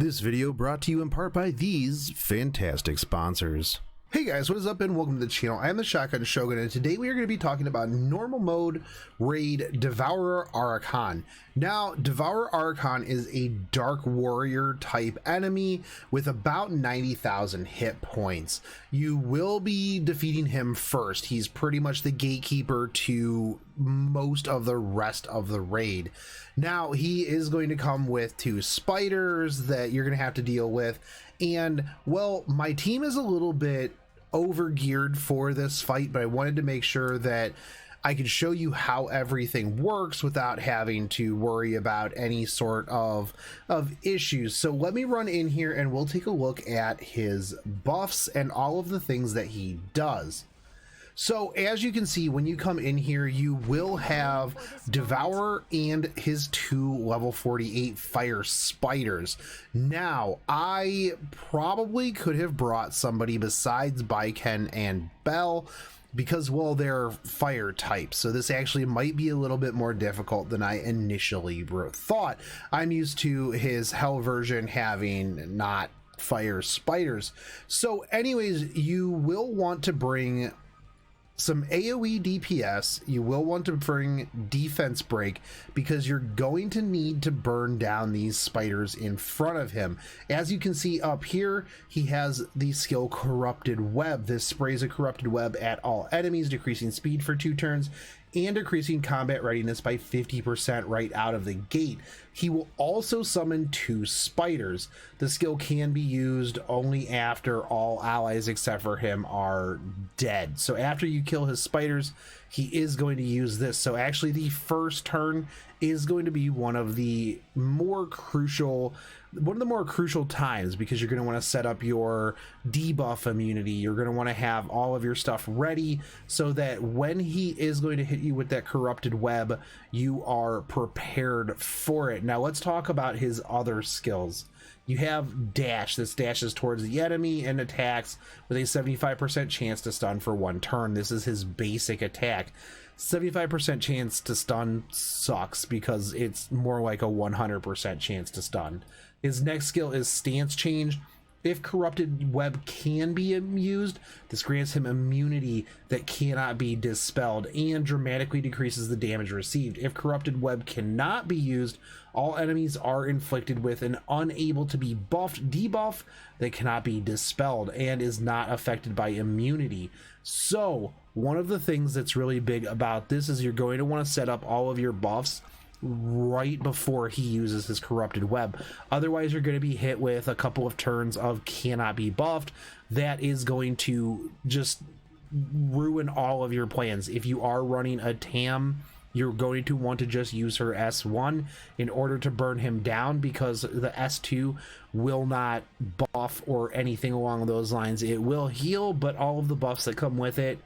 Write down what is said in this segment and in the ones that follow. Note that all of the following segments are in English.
This video brought to you in part by these fantastic sponsors. Hey guys, what is up and welcome to the channel. I am the Shotgun Shogun and today we are going to be talking about normal mode raid Devourer Arahakan. Now, Devourer Arahakan is a dark warrior type enemy with about 90,000 hit points. You will be defeating him first. He's pretty much the gatekeeper to most of the rest of the raid. Now, he is going to come with 2 spiders that you're going to have to deal with. And, well, my team is a little bit overgeared for this fight, but I wanted to make sure that I could show you how everything works without having to worry about any sort of issues. So let me run in here and we'll take a look at his buffs and all of the things that he does. So as you can see, when you come in here, you will have Devourer and his 2 level 48 fire spiders. Now, I probably could have brought somebody besides Baiken and Bell because, well, they're fire types. So this actually might be a little bit more difficult than I initially thought. I'm used to his Hell version having not fire spiders. So anyways, you will want to bring some AoE DPS, you will want to bring defense break because you're going to need to burn down these spiders in front of him. As you can see up here, he has the skill Corrupted Web. This sprays a corrupted web at all enemies, decreasing speed for 2 turns and decreasing combat readiness by 50% right out of the gate. He will also summon 2 spiders. The skill can be used only after all allies except for him are dead. So after you kill his spiders, he is going to use this. So actually the first turn is going to be one of the more crucial times because you're going to want to set up your debuff immunity. You're going to want to have all of your stuff ready so that when he is going to hit you with that corrupted web, you are prepared for it. Now let's talk about his other skills. You have dash. This dashes towards the enemy and attacks with a 75% chance to stun for 1 turn. This is his basic attack. 75% chance to stun sucks because it's more like a 100% chance to stun. His next skill is stance change. If corrupted web can be used, this grants him immunity that cannot be dispelled and dramatically decreases the damage received. If corrupted web cannot be used, all enemies are inflicted with an unable to be buffed debuff that cannot be dispelled and is not affected by immunity. So one of the things that's really big about this is you're going to want to set up all of your buffs right before he uses his corrupted web. Otherwise you're going to be hit with a couple of turns of cannot be buffed. That is going to just ruin all of your plans. If you are running a TAM, you're going to want to just use her S1 in order to burn him down because the S2 will not buff or anything along those lines. It will heal, but all of the buffs that come with it,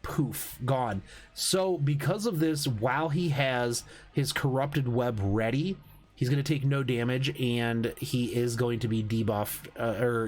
poof, gone. So because of this, while he has his corrupted web ready, he's going to take no damage and he is going to be debuffed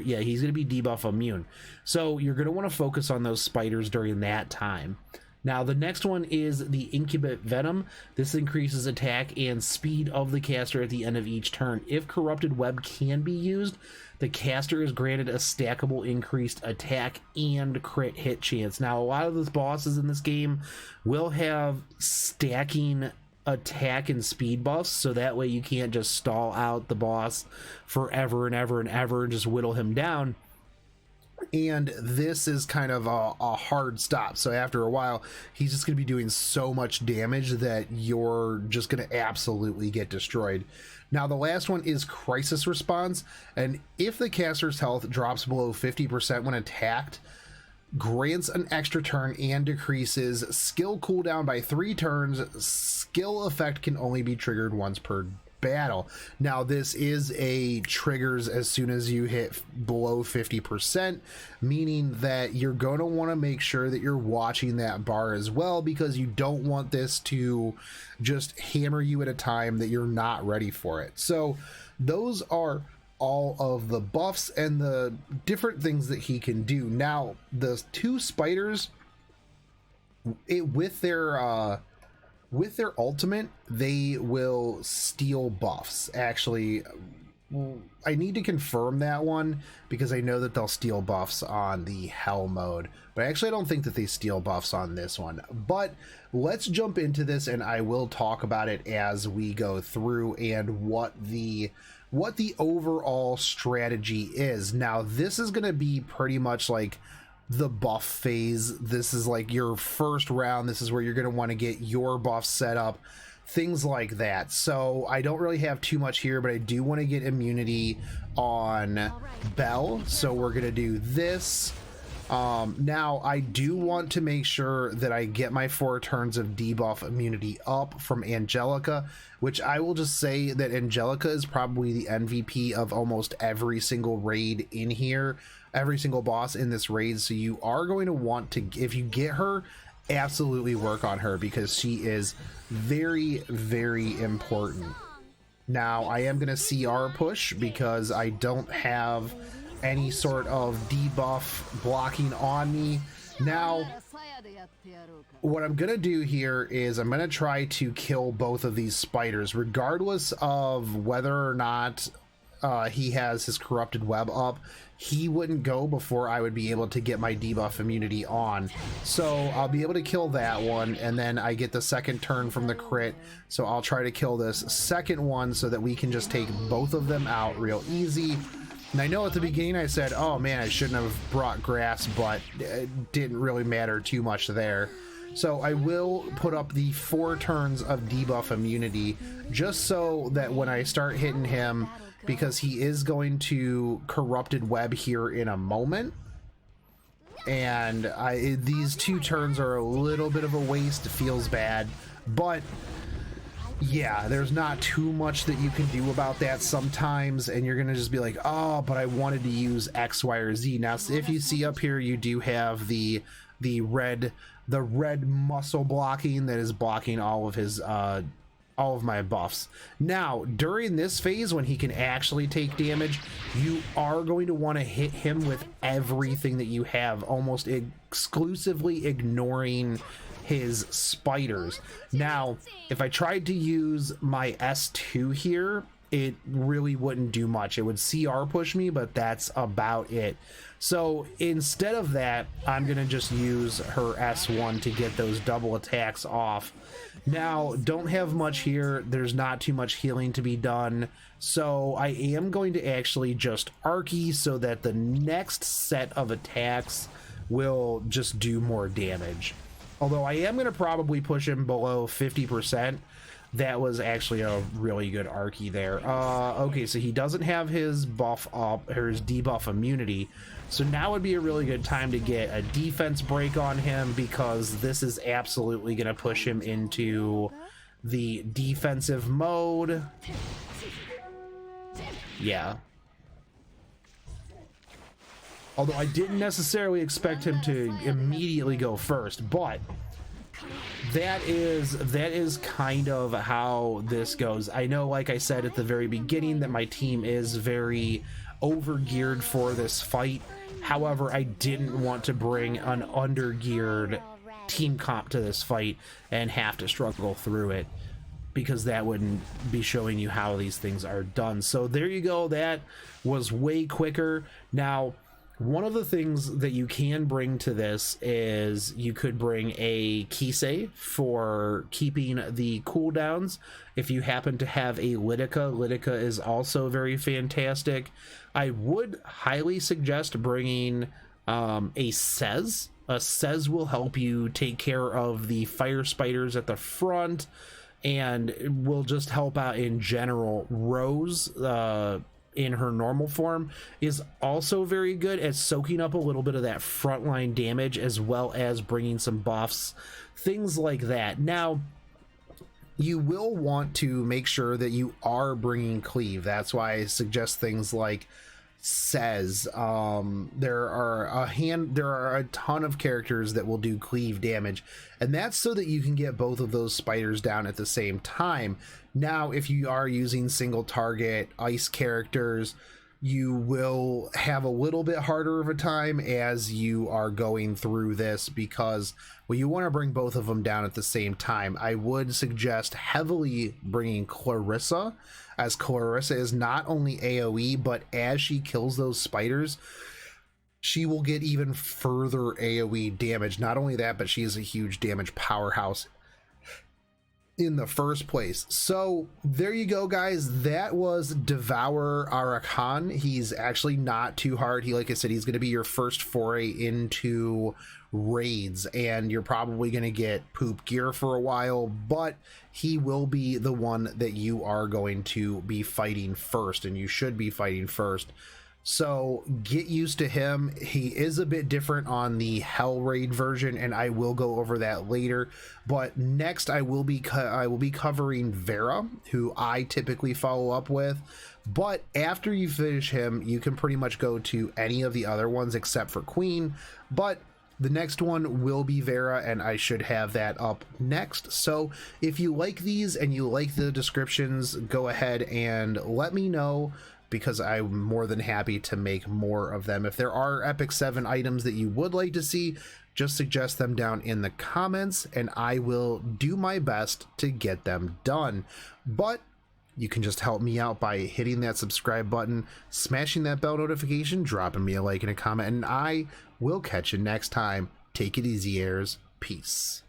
he's going to be debuff immune. So you're going to want to focus on those spiders during that time. Now the next one is the Incubate Venom. This increases attack and speed of the caster at the end of each turn. If corrupted web can be used, the caster is granted a stackable increased attack and crit hit chance. Now a lot of the bosses in this game will have stacking attack and speed buffs, so that way you can't just stall out the boss forever and ever and ever and just whittle him down. And this is kind of a hard stop. So after a while, he's just going to be doing so much damage that you're just going to absolutely get destroyed. Now, the last one is Crisis Response. And if the caster's health drops below 50% when attacked, grants an extra turn and decreases skill cooldown by 3 turns. Skill effect can only be triggered once per battle. Now this is a triggers as soon as you hit below 50%, meaning that you're going to want to make sure that you're watching that bar as well because you don't want this to just hammer you at a time that you're not ready for it. So those are all of the buffs and the different things that he can do. Now the 2 spiders, with their ultimate, they will steal buffs. Actually, I need to confirm that one because I know that they'll steal buffs on the hell mode, but actually I don't think that they steal buffs on this one. But let's jump into this and I will talk about it as we go through and what the overall strategy is. Now this is going to be pretty much like the buff phase. This is like your first round. This is where you're going to want to get your buff set up, things like that. So I don't really have too much here, but I do want to get immunity on Bell, so we're gonna do this. Now I do want to make sure that I get my 4 turns of debuff immunity up from Angelica, which I will just say that Angelica is probably the MVP of almost every single raid in here, every single boss in this raid. So you are going to want to, if you get her, absolutely work on her because she is very, very important. Now I am going to CR push because I don't have any sort of debuff blocking on me. Now what I'm going to do here is I'm going to try to kill both of these spiders regardless of whether or not he has his corrupted web up. He wouldn't go before I would be able to get my debuff immunity on. So I'll be able to kill that one, and then I get the second turn from the crit. So I'll try to kill this second one so that we can just take both of them out real easy. And I know at the beginning I said, oh man, I shouldn't have brought grass, but it didn't really matter too much there. So I will put up the 4 turns of debuff immunity just so that when I start hitting him, because he is going to corrupted web here in a moment, and these 2 turns are a little bit of a waste. It feels bad, but yeah, there's not too much that you can do about that sometimes, and you're gonna just be like, oh, but I wanted to use X, Y, or Z. Now if you see up here, you do have the red muscle blocking that is blocking all of his all of my buffs. Now during this phase when he can actually take damage, you are going to want to hit him with everything that you have, almost exclusively ignoring his spiders. Now if I tried to use my S2 here, it really wouldn't do much. It would CR push me, but that's about it. So instead of that, I'm gonna just use her S1 to get those double attacks off. Now don't have much here, there's not too much healing to be done, so I am going to actually just Archie so that the next set of attacks will just do more damage. Although I am going to probably push him below 50%. That was actually a really good Archie there. Okay, so he doesn't have his buff up, or his debuff immunity. So now would be a really good time to get a defense break on him, because this is absolutely going to push him into the defensive mode. Yeah. Although I didn't necessarily expect him to immediately go first, but that is kind of how this goes. I know, like I said at the very beginning, that my team is very overgeared for this fight. However, I didn't want to bring an undergeared team comp to this fight and have to struggle through it, because that wouldn't be showing you how these things are done. So there you go. That was way quicker. Now, one of the things that you can bring to this is you could bring a Kisei for keeping the cooldowns. If you happen to have a Litica is also very fantastic. I would highly suggest bringing a Sez. A Sez will help you take care of the fire spiders at the front, and will just help out in general. Rose, in her normal form, is also very good at soaking up a little bit of that frontline damage, as well as bringing some buffs, things like that. Now, you will want to make sure that you are bringing cleave. That's why I suggest things like Sez. There are a ton of characters that will do cleave damage, and that's so that you can get both of those spiders down at the same time. Now, if you are using single target ice characters, you will have a little bit harder of a time as you are going through this, because well, you want to bring both of them down at the same time. I would suggest heavily bringing Clarissa, as Clarissa is not only AoE, but as she kills those spiders, she will get even further AoE damage. Not only that, but she is a huge damage powerhouse in the first place. So there you go, guys. That was Devourer Arahakan. He's actually not too hard. Like I said, he's going to be your first foray into raids, and you're probably going to get poop gear for a while, but he will be the one that you are going to be fighting first, and you should be fighting first. So get used to him. He is a bit different on the Hell Raid version, and I will go over that later. But next I will be covering Vera, who I typically follow up with. But after you finish him, you can pretty much go to any of the other ones except for Queen. But the next one will be Vera, and I should have that up next. So if you like these and you like the descriptions, go ahead and let me know, because I'm more than happy to make more of them. If there are Epic 7 items that you would like to see, just suggest them down in the comments, and I will do my best to get them done. But you can just help me out by hitting that subscribe button, smashing that bell notification, dropping me a like and a comment, and I will catch you next time. Take it easy, heirs. Peace.